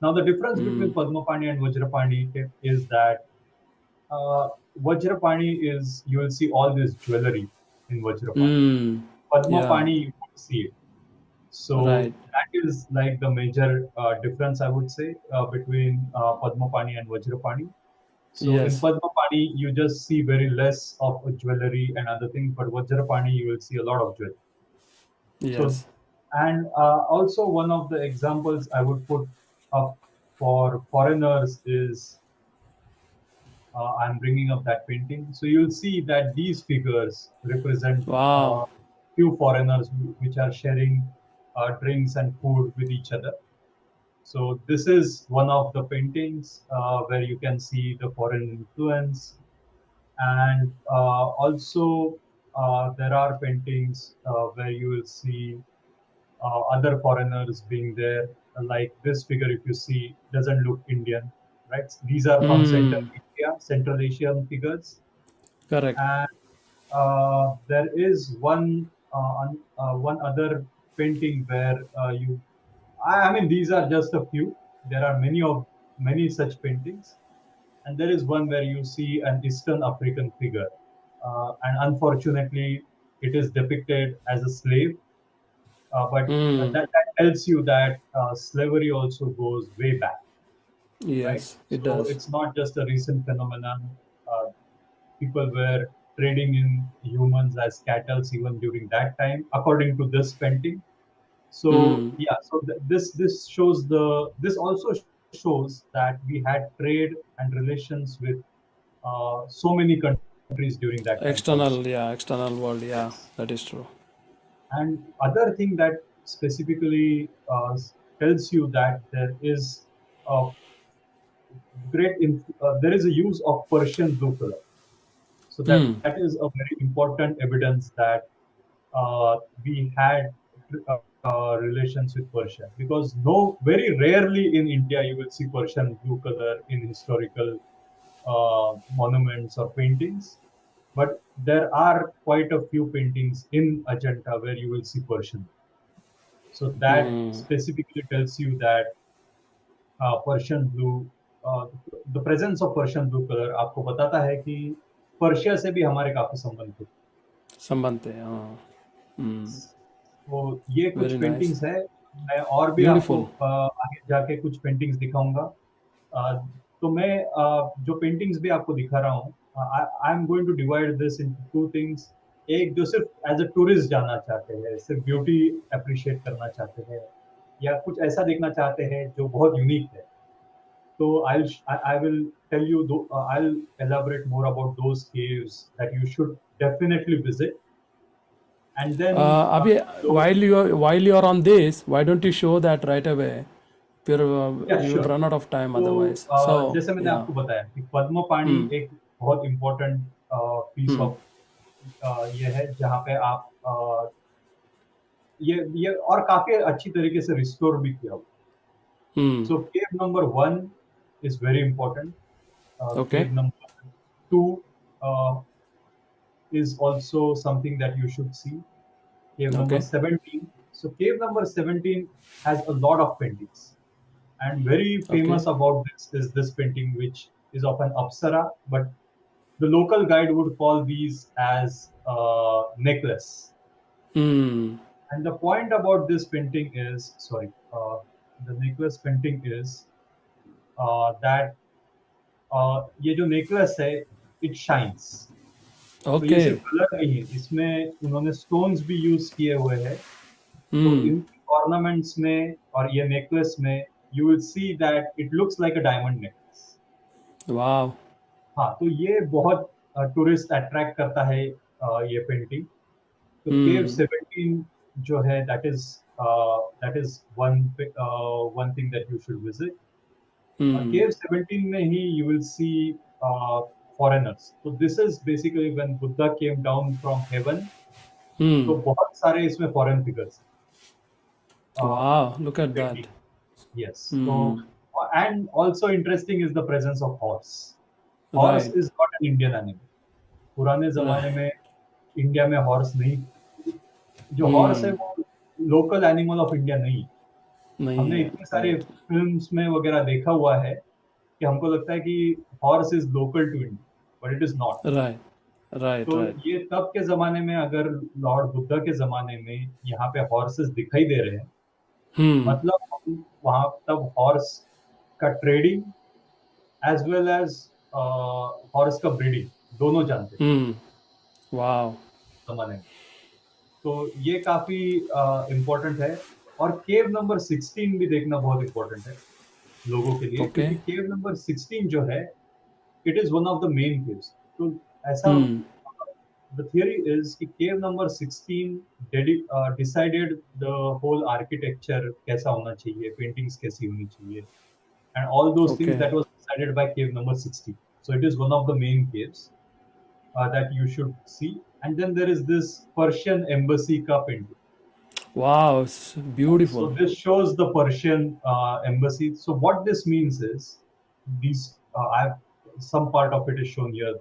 Now the difference Hmm. between Padmapani and Vajrapani is that uh, Vajrapani is you will see all this jewelry in Vajrapani. Hmm. Yeah. Padmapani you won't see it. So Right. that is like the major difference I would say between Padmapani and Vajrapani. So in Yes. Padmapani, you just see very less of jewelry and other things, but Vajrapani, you will see a lot of jewelry. So Yes. And also one of the examples I would put up for foreigners is I'm bringing up that painting. So you'll see that these figures represent Wow. few foreigners which are sharing drinks and food with each other. So this is one of the paintings where you can see the foreign influence, and also there are paintings where you will see other foreigners being there. Like this figure, if you see, doesn't look Indian, right? These are from Central Hmm. Asia, Central Asian figures, Correct. and there is one other painting where I mean, these are just a few. There are many such paintings, and there is one where you see an Eastern African figure, and unfortunately, it is depicted as a slave. But Hmm. that tells you that slavery also goes way back, right? Yes, it So does. it's not just a recent phenomenon. People were trading in humans as cattle even during that time, according to this painting. So Hmm. yeah, so this also shows that we had trade and relations with so many countries during that time also. External, yeah, external world, yeah, Yes. that is true. And other thing that specifically tells you that there is a there is a use of Persian blue color. So that Hmm. is a very important evidence that we had relations with Persia, because no, very rarely in India you will see Persian blue color in historical monuments or paintings, but there are quite a few paintings in Ajanta where you will see Persian. So that Hmm. specifically tells you that Persian blue the presence of Persian blue colour आपको बताता है कि Persia से भी हमारे काफी संबंध थे। संबंध है, हाँ। Hmm. तो ये कुछ Very nice. पेंटिंग्स है। मैं और भी आपको Beautiful. आगे जाके कुछ पेंटिंग्स दिखाऊंगा। अ, तो मैं जो पेंटिंग्स भी आपको दिखा रहा हूँ, I am going to divide this into two things. एक जो सिर्फ एज अ टूरिस्ट जाना चाहते हैं, सिर्फ ब्यूटी अप्रिशिएट करना चाहते हैं, या कुछ ऐसा देखना चाहते हैं जो बहुत यूनिक है। So I will tell you, I'll elaborate more about those caves that you should definitely visit. And then अभी those, while you are on this, why don't you show that right away? फिर yeah, we will sure. run out of time तो otherwise. So जैसे मैंने yeah. आपको बताया कि पद्म पाणी Hmm. एक बहुत इम्पोर्टेंट पीस Hmm. ऑफ ये है जहाँ पे आप ये और काफी अच्छी तरीके से रिस्टोर भी किया हुआ। Hmm. So cave number 1 is very important. Okay. Cave number 2 uh, is also something that you should see. Cave number Okay. 17. So cave number 17 has a lot of paintings. And very Okay. famous about this is this painting, which is of an Apsara, but the local guide would call these as necklace. Hmm. And the point about this painting is, sorry, the necklace painting is that ये जो necklace है, it shines. तो ये सिर्फ Okay. Colour नहीं है, इसमें उन्होंने stones भी यूज किए हुए हैं। तो Hmm. इन ornaments में और ये necklace में you will see that it looks like a diamond necklace. Wow. हाँ, तो ये बहुत टूरिस्ट अट्रैक्ट करता है ये पेंटिंग। तो केव Hmm. 17 जो है, that is one thing that you should visit. Hmm. केव 17 में ही यू विल सी फॉरेनर्स। तो this is basically when Buddha came down from heaven. Hmm. तो बहुत सारे इसमें foreign figures Wow. Look at painting. that. Yes. So, Hmm. and also interesting is the presence of horse. Horse Right. is not an Indian animal. पुराने Right. जमाने में India में horse नहीं। जो हॉर्स है Hmm. वो लोकल एनिमल ऑफ इंडिया नहीं। नहीं हमने है। इतने सारे Right. फिल्म्स में वगैरह देखा हुआ है कि हमको लगता है कि horse is local to India, but it is not. Right. Right. तो Right. ये तब के जमाने में, अगर लॉर्ड बुद्धा के जमाने में यहाँ पे हॉर्सेस दिखाई दे रहे हैं, Hmm. मतलब हम वहां तब हॉर्स का trading as well as horse का ब्रीडिंग दोनों जानते थे Hmm. Wow. जमाने में। तो ये काफी इम्पोर्टेंट है। और केव नंबर 16 भी देखना बहुत इम्पोर्टेंट है लोगों के लिए, ओके। क्योंकि केव नंबर 16 जो है, it is one of the main caves. तो ऐसा, हम्म। द थियरी इज कि cave number 16 decided the whole architecture कैसा होना चाहिए, पेंटिंग्स कैसी होनी चाहिए, and all those okay. things that was decided by cave number 60. So it is one of the main caves that you should see. And then there is this Persian embassy ka painting. Wow, So beautiful. this shows the Persian embassy. So what this means is these. I have some part of it is shown here.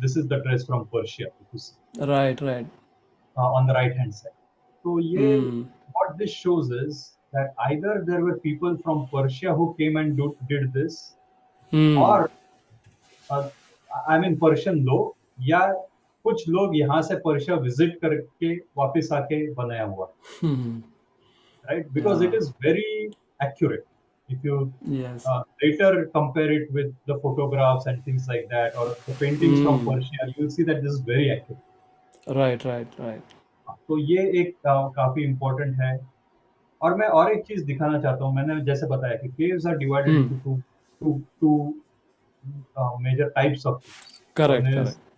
This is the dress from Persia. If you see, right, right. on the right hand side. So yeah, hmm. what this shows is that either there were people from Persia who came and did this, hmm. or I mean Persian लोग, या कुछ लोग यहाँ से Persia visit करके वापस आके बनाया हुआ, हम्म। राइट, बिकॉज या। It is very accurate. If you yes. later compare it with the photographs and things like that, or the paintings from hmm. Persia, you'll see that this is very accurate. Right, right, right. तो ये एक काफी important है। और मैं और एक चीज दिखाना चाहता हूँ। मैंने जैसे बताया कि caves are divided hmm. into two major types of caves. One correct, is correct.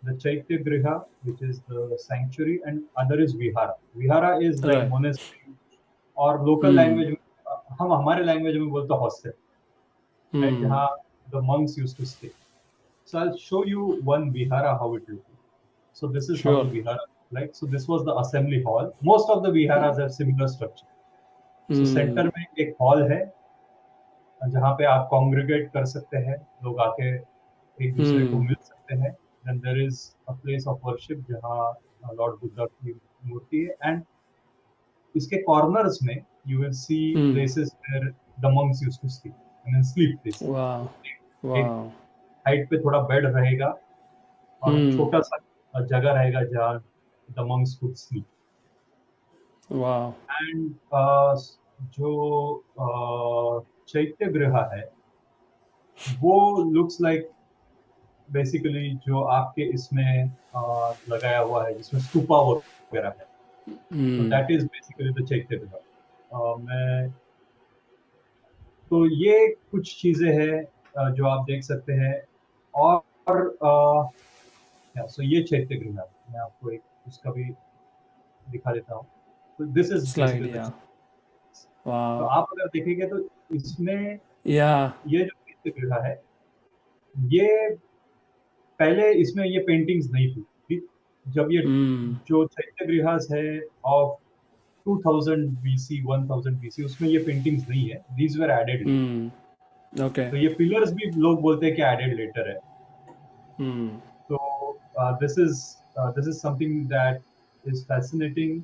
the Chaitya Griha, which is the sanctuary, and other is Vihara. Vihara is like right. monastery, और local हम्म। language हम हमारे language में बोलते हैं hostel, right? हम्म। जहाँ the monks used to stay. So I'll show you one Vihara how it looks. So this is how the sure. Vihara looks like. So this was the assembly hall. Most of the Viharas have similar structure. So center हम्म। में एक hall है जहाँ पे आप congregate कर सकते हैं, लोग आके एक दूसरे को हम्म। मिल सकते हैं। Then there is a place of worship जहाँ लॉर्ड बुद्धा की मूर्ति है, एंड इसके कॉर्नर्स में you will see hmm. places where the monks used to sleep, and then sleep places. वाह, एक वाह। हाइट पे थोड़ा बेड रहेगा और हम्म। छोटा सा जगह रहेगा जहाँ the monks could sleep. वाह। एंड जो चैत्य गृह है वो लुक्स लाइक बेसिकली जो आपके इसमें लगाया हुआ है, जिसमें स्तूपा वगैरह है, तो हम्म। दैट इज बेसिकली द चैत्य गृह। मैं तो ये कुछ चीजें हैं जो आप देख सकते हैं। और सो ये चैत्य गृह है। मैं आपको एक उसका भी दिखा देता हूँ। तो this is slide, basically the, या। तो वाह। आप अगर देखेंगे तो इसमें या। ये जो चैत्य गृह है, ये पहले इसमें ये पेंटिंग्स नहीं थी। ठीक? जब ये हम्म। जो चैत्य गृहस है ऑफ 2000 BC 1000 BC, उसमें ये पेंटिंग्स नहीं है। These were added. Hmm. Okay. तो ये पिलर्स भी लोग बोलते हैं कि एडेड लेटर है। हम्म। तो this is something that is fascinating.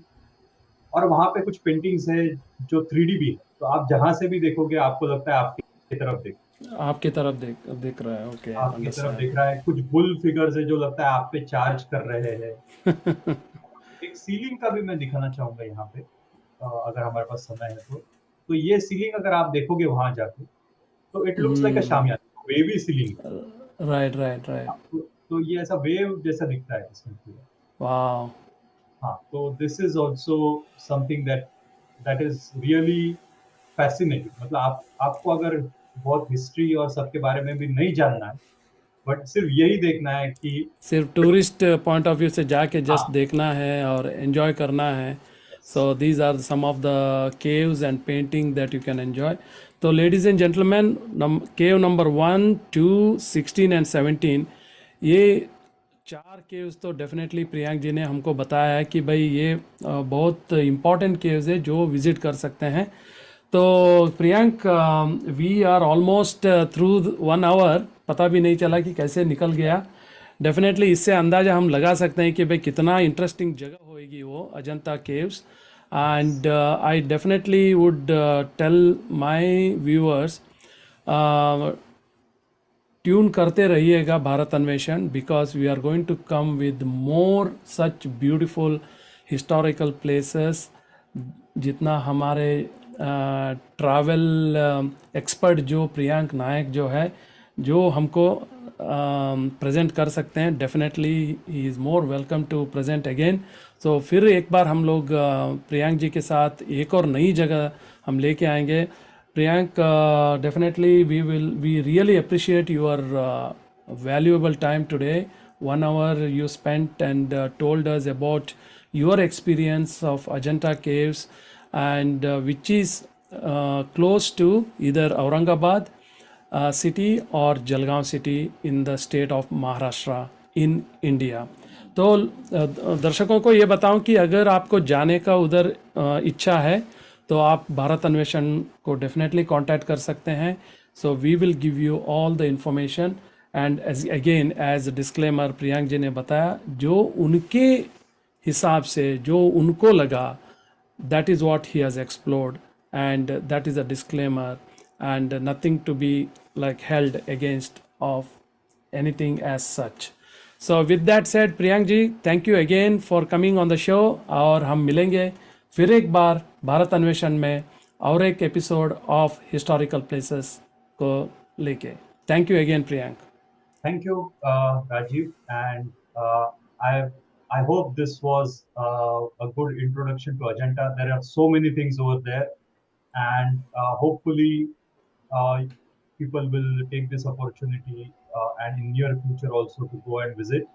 और वहां पे कुछ पेंटिंग्स है जो 3D भी है, तो आप जहां से भी देखोगे आपको लगता है आपकी तरफ देख आपकी तरफ देख देख रहा है। ओके, आपकी तरफ अंडरस्टैंड। देख रहा है। कुछ बुल फिगर्स है जो लगता है आप पे चार्ज कर रहे हैं। एक सीलिंग का भी मैं दिखाना चाहूंगा यहाँ पे, अगर हमारे पास समय है तो ये सीलिंग अगर आप देखोगे वहां जाके, तो it looks like a hmm. Shamiana, wavy ceiling. Right, right, right. तो ये ऐसा वेव जैसा दिखता है इसमें पूरा। वाह। हाँ, तो this is also something that is really fascinating. मतलब आपको अगर बहुत हिस्ट्री और सबके बारे में भी नहीं जानना है, बट सिर्फ यही देखना है कि सिर्फ टूरिस्ट पॉइंट ऑफ व्यू से जाके जस्ट हाँ, देखना है और एंजॉय करना है। yes, so these are some of the caves and painting that you can enjoy. तो ladies and gentleman, cave number 1, 2, 16 and 17, ये 4 केव्स तो डेफिनेटली प्रियांक जी ने हमको बताया है कि भाई ये बहुत इम्पॉर्टेंट केव्स है जो विजिट कर सकते हैं। तो Priyank, we are almost through 1 hour, पता भी नहीं चला कि कैसे निकल गया। डेफिनेटली इससे अंदाज़ा हम लगा सकते हैं कि भाई कितना इंटरेस्टिंग जगह होएगी वो Ajanta caves. And I definitely would tell my viewers, tune करते रहिएगा Bharat Anveshan, because we are going to come with more such beautiful historical places. जितना हमारे ट्रैवल एक्सपर्ट जो प्रियांक नायक जो है, जो हमको प्रेजेंट कर सकते हैं, definitely he is more welcome to present again. So फिर एक बार हम लोग प्रियांक जी के साथ एक और नई जगह हम लेके आएंगे. Priyank, definitely we really appreciate your valuable time today. 1 hour you spent and told us about your experience of Ajanta caves, and which is close to either Aurangabad city or Jalgaon city in the state of Maharashtra in India. तो दर्शकों को ये बताऊं कि अगर आपको जाने का उधर इच्छा है तो आप भारत अन्वेषण को डेफिनेटली कांटेक्ट कर सकते हैं. So we will give you all the information. And again as disclaimer, Priyank ji ने बताया जो उनके हिसाब से जो उनको लगा, that is what he has explored, and that is a disclaimer, and nothing to be like held against of anything as such. So with that said, Priyank ji, thank you again for coming on the show. और हम मिलेंगे फिर एक बार भारत अन्वेषण में और एक episode of historical places को लेके. Thank you again Priyank. Thank you, Rajiv, and I hope this was a good introduction to Ajanta. There are so many things over there, and hopefully people will take this opportunity and in near future also to go and visit.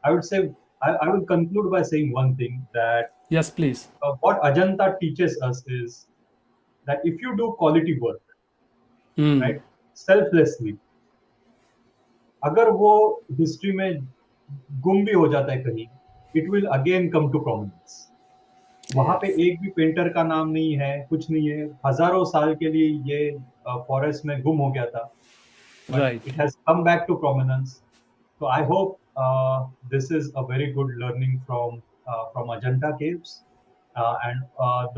I would say I will conclude by saying one thing, that Yes, please. what Ajanta teaches us is that if you do quality work, right, selflessly, अगर वो history में गुम भी हो जाता है कहीं, it will again come to prominence. वहां पे एक भी पेंटर का नाम नहीं है, कुछ नहीं है. हजारों साल के लिए ये फॉरेस्ट में गुम हो गया था, Right. It has come back to prominence. So I hope this is a very good learning from Ajanta caves, and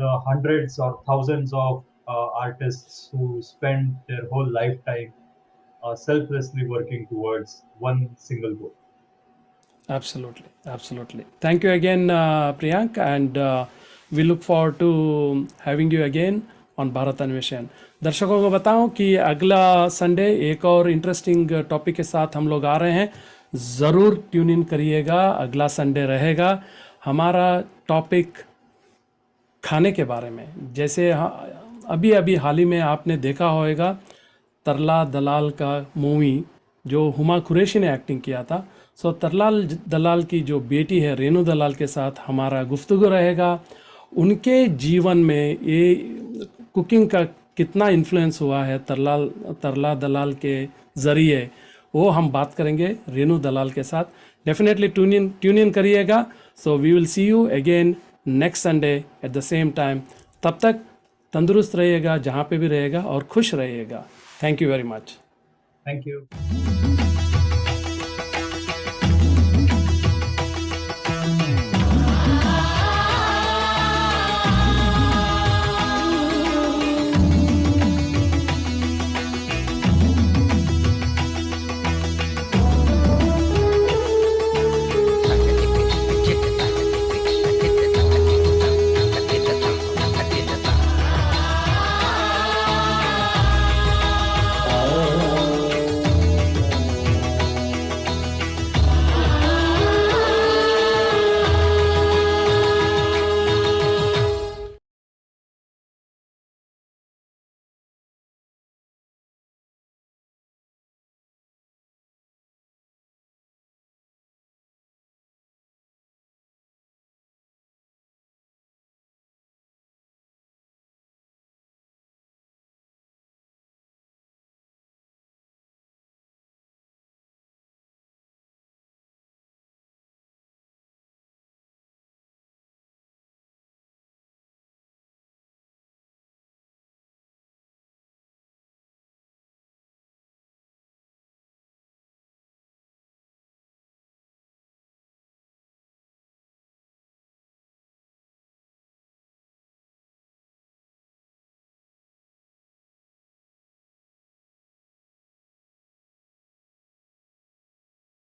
the hundreds or thousands of artists who spend their whole lifetime selflessly working towards one single goal. Absolutely, absolutely. Thank you again, Priyank, and we look forward to having you again on Bharat Anveshan. दर्शकों को बताऊं कि अगला Sunday एक और interesting topic के साथ हम लोग आ रहे हैं. ज़रूर ट्यून इन करिएगा. अगला संडे रहेगा. हमारा टॉपिक खाने के बारे में. जैसे अभी अभी हाल ही में आपने देखा होगा तरला दलाल का मूवी जो हुमा कुरैशी ने एक्टिंग किया था. सो तरलाल दलाल की जो बेटी है रेनू दलाल के साथ हमारा गुफ्तगू रहेगा. उनके जीवन में ये कुकिंग का कितना इन्फ्लुएंस हुआ है तरला दलाल के ज़रिए, वो हम बात करेंगे रेनू दलाल के साथ. डेफिनेटली ट्यून इन करिएगा. So we will see you again next Sunday at the same time. तब तक तंदुरुस्त रहिएगा जहाँ पे भी रहेगा और खुश रहिएगा. Thank you very much. Thank you.